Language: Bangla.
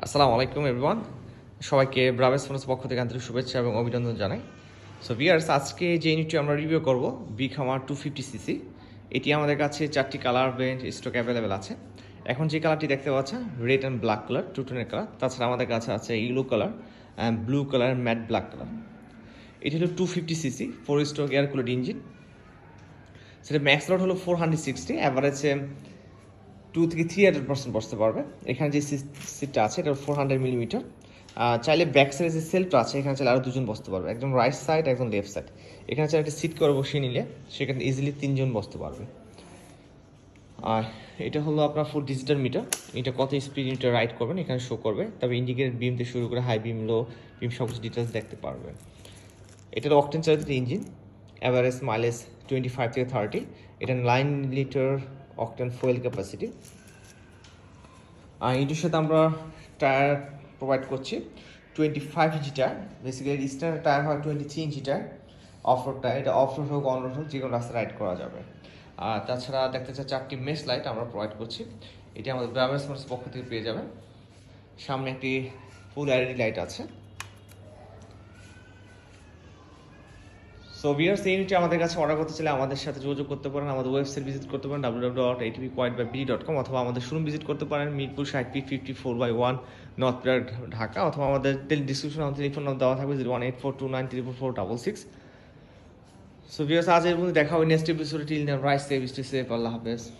আসসালামু আলাইকুম এভরিওয়ান, সবাইকে ব্রাভেস ফোনস পক্ষ থেকে আন্তরিক শুভেচ্ছা এবং অভিনন্দন জানাই। সো ভিউয়ার্স, আজকে যে ইউনিটটি আমরা রিভিউ করব বিগ হামার 250cc। এটি আমাদের কাছে 4টি কালার ভেরিয়েন্ট স্টক অ্যাভেলেবেল আছে। এখন যে কালারটি দেখতে পাচ্ছেন red and black colour, two টোনের কালার। তাছাড়া আমাদের কাছে আছে yellow colour and blue colour, matte black colour. এটি হলো 250cc 4 stroke air cooler engine. সেটা ম্যাক্স লোড হলো 460, অ্যাভারেজে 2 থেকে 300% বসতে পারবে। এখানে যে সিটটা আছে এটা 400 মিলিমিটার। চাইলে ব্যাক সাইডে যে সেলফটা আছে এখানে চাইলে আরও দুজন বসতে পারবে, একজন রাইট সাইড একজন লেফট সাইড। এখানে চাইলে একটা সিট করে বসিয়ে নিলে সেখানে ইজিলি 3জন বসতে পারবে। আর এটা হলো আপনার ফুল ডিজিটাল মিটার। এটা কত স্পিড মিটার রাইড করবেন এখানে শো করবে, তবে ইন্ডিকেটেড বিম থেকে শুরু করে হাই বিম, লো বিম সব কিছু ডিটেলস দেখতে পারবে। এটার অকটেন চালিত ইঞ্জিন, অ্যাভারেজ মাইলেজ 25 থেকে 30। এটা 9 লিটার অকটেন ফুয়েল ক্যাপাসিটি। আর এটির সাথে আমরা টায়ার প্রোভাইড করছি 25 ইঞ্চি টায়ার। বেসিক্যালি স্ট্যান্ডার্ড টায়ার হয় 23 ইঞ্চি টায়ার। অফরোড টায়ার, এটা অফরোড হোক অনরোড হোক যে কোনো রাস্তায় রাইড করা যাবে। আর তাছাড়া দেখতে চাই 4টি মেশ লাইট আমরা প্রোভাইড করছি। এটি আমাদের ব্রাভেস মোটরস পক্ষ থেকে পেয়ে যাবেন। সামনে একটি ফুল এলইডি লাইট আছে। সো ভিউয়ার্স, এই ইউনিটটি আমাদের কাছে অর্ডার করতে চাইলে আমাদের সাথে যোগাযোগ করতে পারেন। আমাদের ওয়েবসাইট ভিজিট করতে পারেন www.atbquad.bd.com, অথবা আমাদের শোরুম ভিজিট করতে পারেন মিরপুর 60 54/1 নর্থ পিলার, ঢাকা। অথবা আমাদের ডিসক্রিপশনে আমাদের টেলিফোন নাম্বার দেওয়া থাকবে 01842934466। সো ভিউয়ার্স, আজ এর মধ্যে দেখা হবে নেক্সট এপিসোডে। Till then right save, stay safe, আল্লাহ হাফেজ।